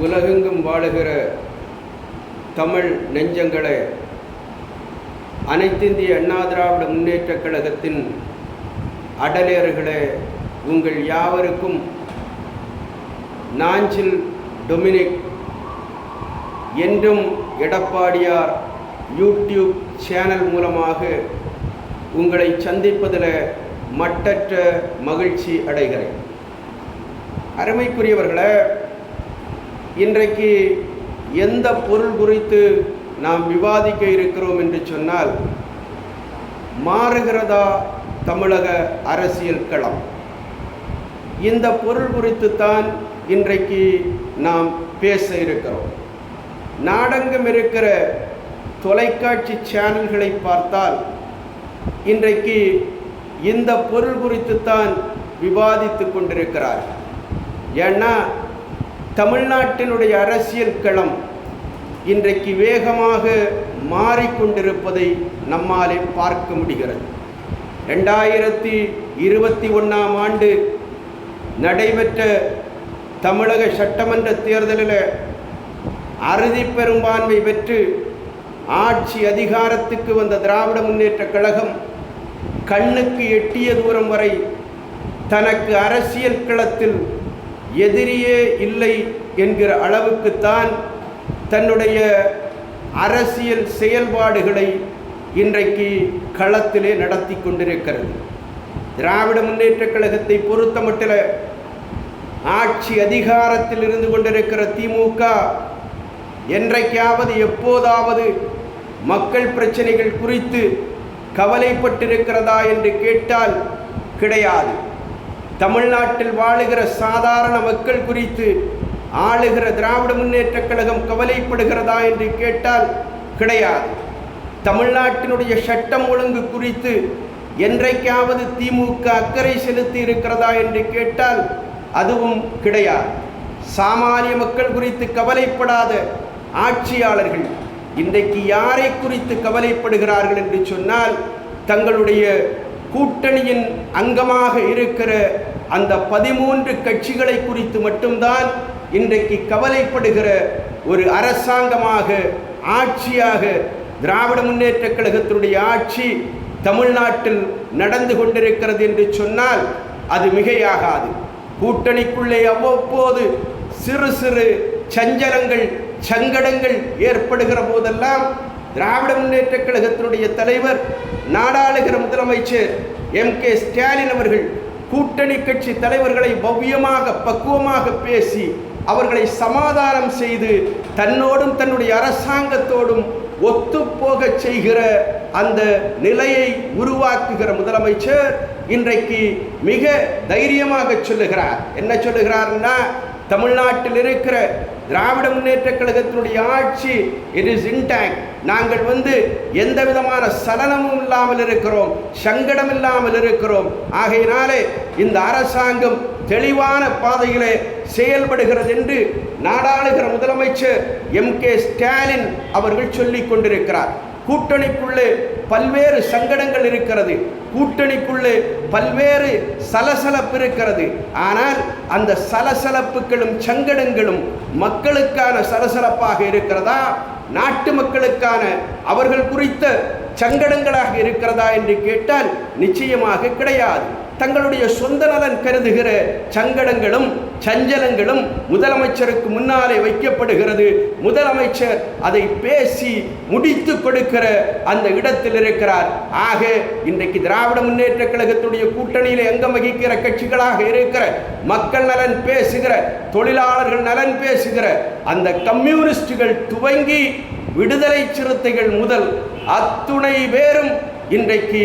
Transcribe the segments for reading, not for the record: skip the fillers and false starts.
உலகெங்கும் வாழுகிற தமிழ் நெஞ்சங்களே, அனைத்திந்திய அண்ணா திராவிட முன்னேற்றக் கழகத்தின் அடலேறுகளே, உங்கள் யாவருக்கும் நாஞ்சில் டொமினிக் என்றும் எடப்பாடியார் யூடியூப் சேனல் மூலமாக உங்களை சந்திப்பதில் மட்டற்ற மகிழ்ச்சி அடைகிறேன். அருமைக்குரியவர்களே, இன்றைக்கு எந்த பொருள் குறித்து நாம் விவாதிக்க இருக்கிறோம் என்று சொன்னால், மாறுகிறதா தமிழக அரசியல் களம். இந்த பொருள் குறித்து தான் இன்றைக்கு நாம் பேச இருக்கிறோம். நாடெங்கும் இருக்கிற தொலைக்காட்சி சேனல்களை பார்த்தால் இன்றைக்கு இந்த பொருள் குறித்து தான் விவாதித்து கொண்டிருக்கிறார்கள். ஏன்னா தமிழ்நாட்டினுடைய அரசியல் களம் இன்றைக்கு வேகமாக மாறிக்கொண்டிருப்பதை நம்மாலே பார்க்க முடிகிறது. 2021ஆம் ஆண்டு நடைபெற்ற தமிழக சட்டமன்ற தேர்தலில் அறுதி பெரும்பான்மை பெற்று ஆட்சி அதிகாரத்துக்கு வந்த திராவிட முன்னேற்றக் கழகம் கண்ணுக்கு எட்டிய தூரம் வரை தனக்கு அரசியல் களத்தில் எதிரியே இல்லை என்கிற அளவுக்குத்தான் தன்னுடைய அரசியல் செயல்பாடுகளை இன்றைக்கு களத்திலே நடத்தி கொண்டிருக்கிறது. திராவிட முன்னேற்றக் கழகத்தை பொறுத்தமட்டில் ஆட்சி அதிகாரத்தில் இருந்து கொண்டிருக்கிற திமுக என்றைக்காவது எப்போதாவது மக்கள் பிரச்சனைகள் குறித்து கவலைப்பட்டிருக்கிறதா என்று கேட்டால் கிடையாது. தமிழ்நாட்டில் வாழுகிற சாதாரண மக்கள் குறித்து ஆளுகிற திராவிட முன்னேற்றக் கழகம் கவலைப்படுகிறதா என்று கேட்டால் கிடையாது. தமிழ்நாட்டினுடைய சட்டம் ஒழுங்கு குறித்து என்றைக்காவது திமுக அக்கறை செலுத்தி இருக்கிறதா என்று கேட்டால் அதுவும் கிடையாது. சாமானிய மக்கள் குறித்து கவலைப்படாத ஆட்சியாளர்கள் இன்றைக்கு யாரை குறித்து கவலைப்படுகிறார்கள் என்று சொன்னால், தங்களுடைய கூட்டணியின் அங்கமாக இருக்கிற அந்த 13 கட்சிகளை குறித்து மட்டும்தான் இன்றைக்கு கவலைப்படுகிற ஒரு அரசாங்கமாக, ஆட்சியாக திராவிட முன்னேற்றக் கழகத்தினுடைய ஆட்சி தமிழ்நாட்டில் நடந்து கொண்டிருக்கிறது என்று சொன்னால் அது மிகையாகாது. கூட்டணிக்குள்ளே அவ்வப்போது சிறு சிறு சஞ்சலங்கள், சங்கடங்கள் ஏற்படுகிற போதெல்லாம் திராவிட முன்னேற்றக் கழகத்தினுடைய தலைவர், நாடாளுகிற முதலமைச்சர் MK ஸ்டாலின் அவர்கள் கூட்டணி கட்சி தலைவர்களை பவ்யமாக, பக்குவமாக பேசி அவர்களை சமாதானம் செய்து தன்னோடும் தன்னுடைய அரசாங்கத்தோடும் ஒத்துப்போக செய்கிற அந்த நிலையை உருவாக்குகிற முதலமைச்சர் இன்றைக்கு மிக தைரியமாக சொல்லுகிறார். என்ன சொல்லுகிறார்னா, தமிழ்நாட்டில் இருக்கிற திராவிட முன்னேற்றக் கழகத்தினுடைய ஆட்சி இட் இஸ் இன்டாக்ட். நாங்கள் எந்த விதமான சலனமும் இல்லாமல் இருக்கிறோம், சங்கடம் இல்லாமல் இருக்கிறோம். ஆகையினாலே இந்த அரசாங்கம் தெளிவான பாதையிலே செயல்படுகிறது என்று நாடாளுகிற முதலமைச்சர் MK ஸ்டாலின் அவர்கள் சொல்லிக் கொண்டிருக்கிறார். கூட்டணிக்குள்ளே பல்வேறு சங்கடங்கள் இருக்கிறது, கூட்டணிக்குள்ளே பல்வேறு சலசலப்பு இருக்கிறது. ஆனால் அந்த சலசலப்புகளும் சங்கடங்களும் மக்களுக்கான சலசலப்பாக இருக்கிறதா, நாட்டு மக்களுக்கான அவர்கள் குறித்த சங்கடங்களாக இருக்கிறதா என்று கேட்டால் நிச்சயமாக கிடையாது. தங்களுடைய சொந்த நலன் கருதுகிற சங்கடங்களும் சஞ்சலங்களும் முதலமைச்சருக்கு முன்னாலே வைக்கப்படுகிறது. முதலமைச்சர் அதை பேசி முடித்து கொடுக்கிற அந்த இடத்தில் இருக்கிறார். ஆக இன்றைக்கு திராவிட முன்னேற்றக் கழகத்துடைய கூட்டணியிலே அங்கம் வகிக்கிற கட்சிகளாக இருக்கிற மக்கள் நலன் பேசுகிற, தொழிலாளர்கள் நலன் பேசுகிற அந்த கம்யூனிஸ்டுகள் துவங்கி விடுதலை சிறுத்தைகள் முதல் அத்துணை பேரும் இன்றைக்கு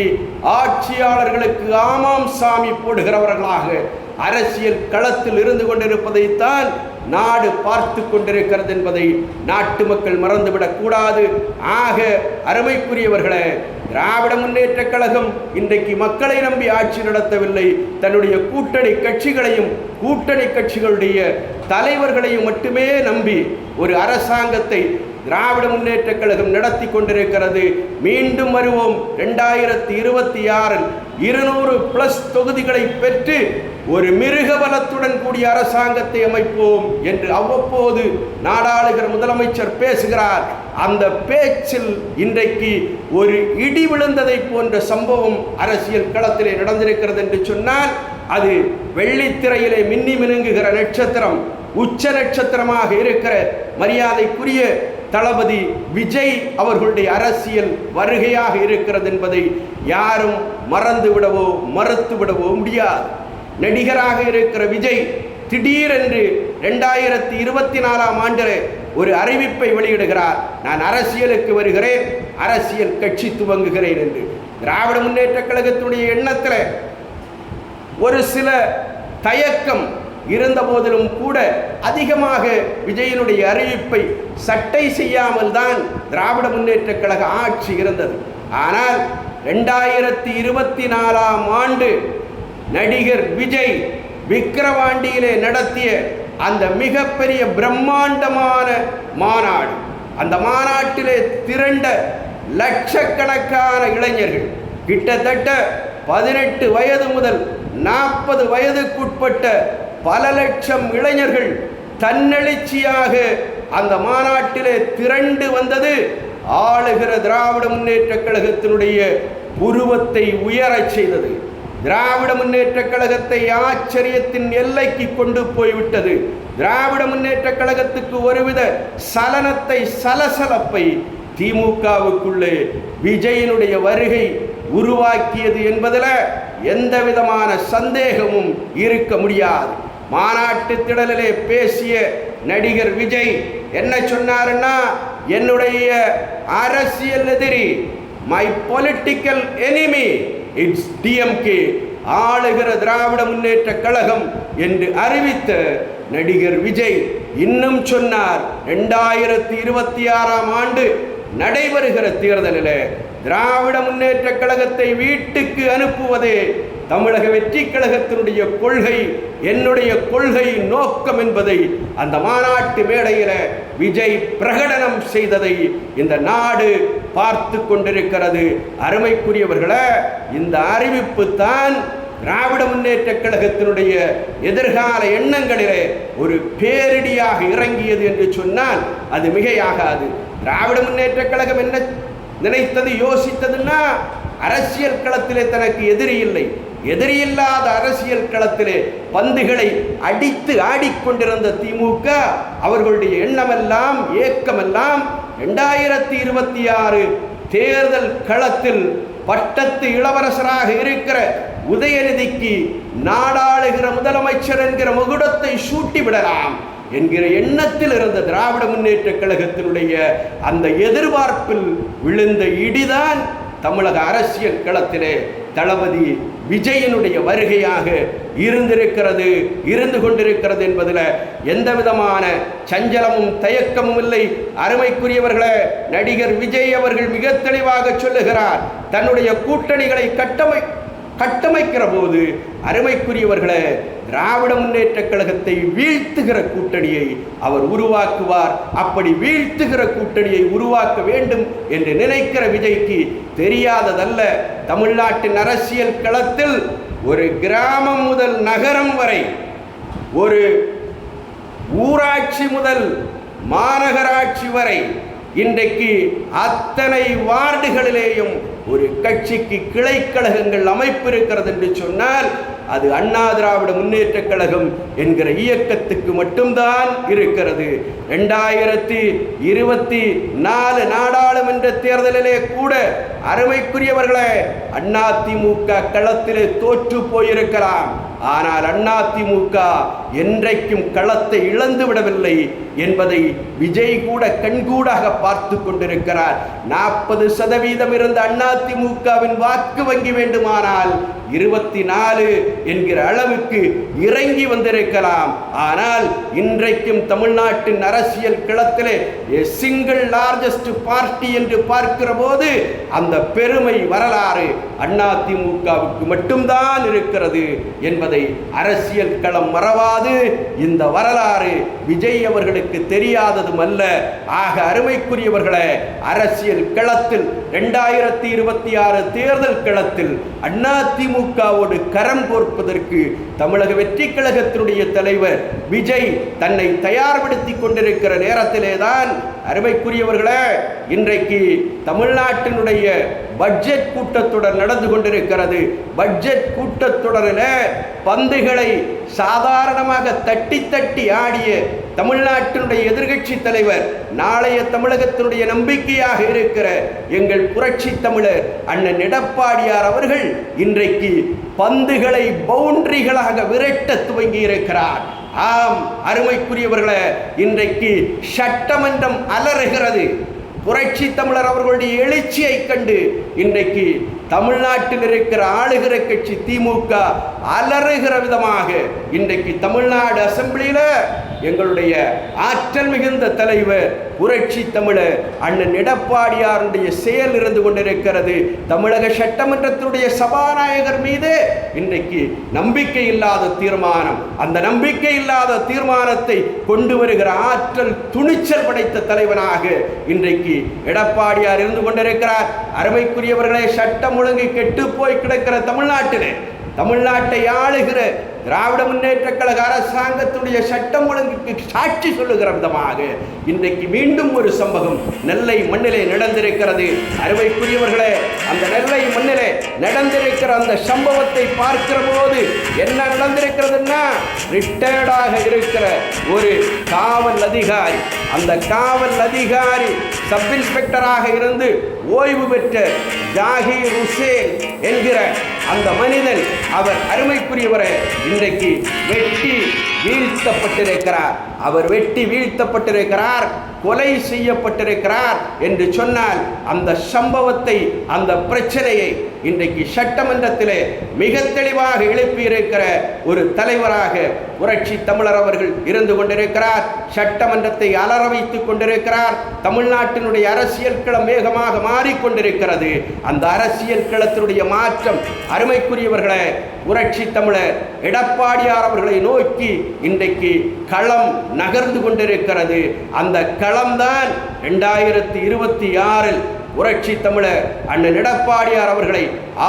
ஆட்சியாளர்களுக்கு ஆமாம் சாமி போடுகிறவர்களாக அரசியல் களத்தில் இருந்து கொண்டிருப்பதைத்தான் நாடு பார்த்து கொண்டிருக்கிறது என்பதை நாட்டு மக்கள் மறந்துவிடக் கூடாது. ஆக அருமைக்குரியவர்களே, திராவிட முன்னேற்றக் கழகம் இன்றைக்கு மக்களை நம்பி ஆட்சி நடத்தவில்லை, தன்னுடைய கூட்டணி கட்சிகளையும் கூட்டணி கட்சிகளுடைய தலைவர்களையும் மட்டுமே நம்பி ஒரு அரசாங்கத்தை திராவிட முன்னேற்றக் கழகம் நடத்தி கொண்டிருக்கிறது. மீண்டும் வருவோம். 2026 200+ தொகுதிகளை பெற்று ஒரு மிருக பலத்துடன் கூடிய அரசாங்கத்தை அமைப்போம் என்று அவ்வப்போது நாடாளுகிற முதலமைச்சர் பேசுகிறார். அந்த பேச்சில் இன்றைக்கு ஒரு இடி விழுந்ததை போன்ற சம்பவம் அரசியல் களத்திலே நடந்திருக்கிறது என்று சொன்னால் அது வெள்ளித்திரையிலே மின்னி மினுங்குகிற நட்சத்திரம், உச்ச நட்சத்திரமாக இருக்கிற மரியாதைக்குரிய தளபதி விஜய் அவர்களுடைய அரசியல் வருகையாக இருக்கிறது என்பதை யாரும் மறந்துவிடவோ மறுத்துவிடவோ முடியாது. நடிகராக இருக்கிற விஜய் திடீரென்று 2024ஆம் ஆண்டில் ஒரு அறிவிப்பை வெளியிடுகிறார். நான் அரசியலுக்கு வருகிறேன், அரசியல் கட்சி துவங்குகிறேன் என்று. திராவிட முன்னேற்ற கழகத்துடைய எண்ணத்தில் ஒரு சில தயக்கம் இருந்த போதிலும் கூட அதிகமாக விஜயனுடைய அறிவிப்பை சட்டை செய்யாமல் தான் திராவிட முன்னேற்ற கழக ஆட்சி இருந்தது. ஆனால் 2024ஆம் ஆண்டு நடிகர் விஜய் விக்கிரவாண்டியிலே நடத்திய அந்த மிகப்பெரிய பிரம்மாண்டமான மாநாடு, அந்த மாநாட்டிலே திரண்ட லட்சக்கணக்கான இளைஞர்கள், கிட்டத்தட்ட 18 வயது முதல் 40 வயதுக்குட்பட்ட பல லட்சம் இளைஞர்கள் தன்னெழுச்சியாக அந்த மாநாட்டிலே திரண்டு வந்தது ஆளுகிற திராவிட முன்னேற்ற கழகத்தினுடைய உருவத்தை உயரச் செய்தது. திராவிட முன்னேற்ற கழகத்தை ஆச்சரியத்தின் எல்லைக்கு கொண்டு போய்விட்டது. திராவிட முன்னேற்ற கழகத்துக்கு ஒருவித சலனத்தை, சலசலப்பை திமுகவுக்குள்ளே விஜயனுடைய வருகை உருவாக்கியது என்பதில் எந்த விதமான சந்தேகமும் இருக்க முடியாது. மாநாட்டு திடலிலே பேசிய நடிகர் விஜய் என்ன சொன்னாருன்னா, என்னுடைய அரசியல் எதிரி, my political enemy it's DMK, ஆளுகிற திராவிட முன்னேற்ற கழகம் என்று அறிவித்த நடிகர் விஜய் இன்னும் சொன்னார், 2026ஆம் ஆண்டு நடைபெறுகிற தேர்தலில் திராவிட முன்னேற்ற கழகத்தை வீட்டுக்கு அனுப்புவதே தமிழக வெற்றி கழகத்தினுடைய கொள்கை, என்னுடைய கொள்கை நோக்கம் என்பதை அந்த மாநாட்டு மேடையில் விஜய் பிரகடனம் செய்ததை இந்த நாடு பார்த்து கொண்டிருக்கிறது. அருமைக்குரியவர்களே, இந்த அறிவிப்பு தான் திராவிட முன்னேற்ற கழகத்தினுடைய எதிர்கால எண்ணங்களிலே ஒரு பேரிடியாக இறங்கியது என்று சொன்னால் அது மிகையாகாது. திராவிட முன்னேற்ற கழகம் என்ன நினைத்தது, யோசித்ததுன்னா, அரசியல் களத்திலே தனக்கு எதிரி இல்லை, எதிரியில்லாத அரசியல் களத்திலே பந்துகளை அடித்து ஆடிக்கொண்டிருந்த திமுக அவர்களுடைய எண்ணமெல்லாம், ஏக்கமெல்லாம் 2026 தேர்தல் களத்தில் பட்டத்து இளவரசராக இருக்கிற உதயநிதிக்கு நாடாளுகிற முதலமைச்சர் என்கிற முகுடத்தை சூட்டிவிடலாம் என்கிற எண்ணத்தில் இருந்த திராவிட முன்னேற்ற கழகத்தினுடைய அந்த எதிர்பார்ப்பில் விழுந்த இடிதான் தமிழக அரசியல் களத்திலே தளபதி விஜயனுடைய வருகையாக இருந்து கொண்டிருக்கிறது என்பதில் எந்த விதமான சஞ்சலமும் தயக்கமும் இல்லை. அருமைக்குரியவர்களே, நடிகர் விஜய் அவர்கள் மிக தெளிவாக சொல்லுகிறார், தன்னுடைய கூட்டணிகளை கட்டமைக்கிற போது, அருமைக்குரியவர்களே, திராவிட முன்னேற்ற கழகத்தை வீழ்த்துகிற கூட்டணியை அவர் உருவாக்குவார். அப்படி வீழ்த்துகிற கூட்டணியை உருவாக்க வேண்டும் என்று நினைக்கிற விஜய்க்கு தெரியாததல்ல, தமிழ்நாட்டின் அரசியல் களத்தில் ஒரு கிராமம் முதல் நகரம் வரை, ஒரு ஊராட்சி முதல் மாநகராட்சி வரை, இன்றைக்கு அத்தனை வார்டுகளிலேயும் ஒரு கட்சிக்கு கிளைக்கழகங்கள் அமைப்பு இருக்கிறது என்று சொன்னால் அது அண்ணா திராவிட முன்னேற்ற கழகம் என்கிற இயக்கத்துக்கு மட்டும்தான் இருக்கிறது. 2024 நாடாளுமன்ற தேர்தலிலே கூட அருமைக்குரியவர்களே, அதிமுக களத்திலே தோற்று போயிருக்கலாம். ஆனால் அதிமுக என்றைக்கும் களத்தை இழந்து விடவில்லை என்பதை விஜய் கூட கண்கூடாக பார்த்து கொண்டிருக்கிறார். 40% இருந்த அதிமுகவின் வாக்கு வங்கி வேண்டுமானால் 24 என்கிற அளவுக்கு இறங்கி வந்திருக்கலாம். ஆனால் இன்றைக்கும் தமிழ்நாட்டின் அரசியல் களத்திலே சிங்கிள் லார்ஜஸ்ட் பார்ட்டி என்று பார்க்கிற போது அந்த பெருமை வரலாறு அதிமுகவுக்கு மட்டும்தான் இருக்கிறது என்பதை அரசியல் களம் மறவாது. இந்த வரலாறு விஜய் அவர்களுக்கு தெரியாததும் அல்ல. ஆக அருமைக்குரியவர்களே, அரசியல் களத்தில் 2026 தேர்தல் களத்தில் அதிமுகவோடு கரம் கோர்ப்பதற்கு தமிழக வெற்றி கழகத்தினுடைய தலைவர் விஜய் தன்னை தயார்படுத்தி கொண்டிருக்கிற நேரத்திலே தான் அருமைக்குரியவர்களே, இன்றைக்கு தமிழ்நாட்டினுடைய பட்ஜெட் கூட்டத்தொடர் நடந்து கொண்டிருக்கிறது. பட்ஜெட் கூட்டத்தொடரில் பந்துகளை சாதாரணமாக தட்டி தட்டி ஆடிய தமிழ்நாட்டினுடைய எதிர்கட்சி தலைவர், நாளைய தமிழகத்தினுடைய நம்பிக்கையாக இருக்கிற எங்கள் புரட்சி தமிழர் அண்ணன் எடப்பாடியார் அவர்கள் இன்றைக்கு பந்துகளை பவுண்டரிகளாக விரட்ட துவங்கி இருக்கிறார். ஆம் அருமைக்குரியவர்களே, இன்றைக்கு சட்டமன்றம் அலறுகிறது. புரட்சி தமிழர் அவர்களுடைய எழுச்சியை கண்டு இன்றைக்கு தமிழ்நாட்டில் இருக்கிற ஆளுகிற கட்சி திமுக அலறுகிற விதமாக இன்றைக்கு தமிழ்நாடு அசெம்பிளியில் எங்களுடைய ஆற்றல் மிகுந்த தலைவர் புரட்சி தமிழர் அண்ணன் எடப்பாடியாருடைய செயல் இருந்து கொண்டிருக்கிறது. தமிழக சட்டமன்றத்தினுடைய சபாநாயகர் மீது இன்றைக்கு நம்பிக்கை இல்லாத தீர்மானம், அந்த நம்பிக்கை இல்லாத தீர்மானத்தை கொண்டு வருகிற ஆற்றல் துணிச்சல் படைத்த தலைவனாக இன்றைக்கு எடப்பாடியார் இருந்து கொண்டிருக்கிறார். அருமைக்குரியவர்களே, சட்டம் ஒழுங்கு கெட்டு போய் கிடக்கிற தமிழ்நாட்டை ஆளுகிற திராவிட முன்னேற்ற கழக அரசாங்கத்துடைய சட்டம் ஒழுங்குக்கு சாட்சி சொல்லுகிற விதமாக இன்றைக்கு மீண்டும் ஒரு சம்பவம் நெல்லை மண்ணிலே நடந்திருக்கிறது. அருமைக்குரியவர்களே, அந்த நெல்லை மண்ணிலே நடந்திருக்கிற அந்த சம்பவத்தை பார்க்கிற போது என்ன நடந்திருக்கிறதுன்னா, ரிட்டையர்டாக இருக்கிற ஒரு காவல் அதிகாரி, அந்த காவல் அதிகாரி சப் இன்ஸ்பெக்டராக இருந்து ஓய்வு பெற்ற ஜாகீர் ஹுசேன் என்கிற அந்த மனிதன், அவர் அருமைக்குரியவரை இன்றைக்கு வெட்டி வீழ்த்தப்பட்டிருக்கிறார். அவர் வெட்டி வீழ்த்தப்பட்டிருக்கிறார், கொலை செய்யப்பட்டிருக்கிறார் என்று சொன்னால், அந்த சம்பவத்தை, அந்த பிரச்சனையை இன்றைக்கு சட்டமன்றத்திலே மிக தெளிவாக எழுப்பியிருக்கிற ஒரு தலைவராக புரட்சி தமிழர் அவர்கள் இருந்து கொண்டிருக்கிறார். சட்டமன்றத்தை அலற வைத்துக் கொண்டிருக்கிறார். தமிழ்நாட்டினுடைய அரசியல் களம் வேகமாக மாறிக்கொண்டிருக்கிறது. அந்த அரசியல் களத்தினுடைய மாற்றம் அருமைக்குரியவர்களே, புரட்சி தமிழர் எடப்பாடியார் அவர்களை நோக்கி இன்றைக்கு களம் நகர்ந்து கொண்டிருக்கிறது. அந்த களம்தான் 2026 புரட்சி தமிழர் அண்ணன் எடப்பாடியார் அவர்களை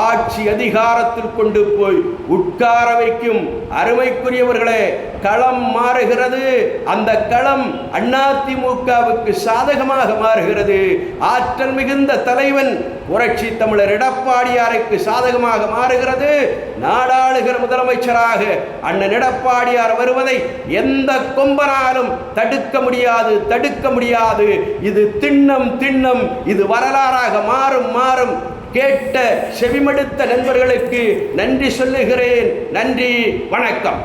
ஆட்சி அதிகாரத்தில் கொண்டு போய் உட்கார வைக்கும். அருமைக்குரியவர்களே, களம் மாறுகிறது. அந்த களம் அதிமுகவுக்கு சாதகமாக மாறுகிறது. ஆற்றல் மிகுந்த தலைவன் புரட்சி தமிழர் எடப்பாடியாருக்கு சாதகமாக மாறுகிறது. நாடாளுகிற முதலமைச்சராக அண்ணன் எடப்பாடியார் வருவதை எந்த கொம்பனாலும் தடுக்க முடியாது. இது திண்ணம், இது வரலாறாக மாறும். கேட்ட செவிமடுத்த நண்பர்களுக்கு நன்றி சொல்லுகிறேன். நன்றி, வணக்கம்.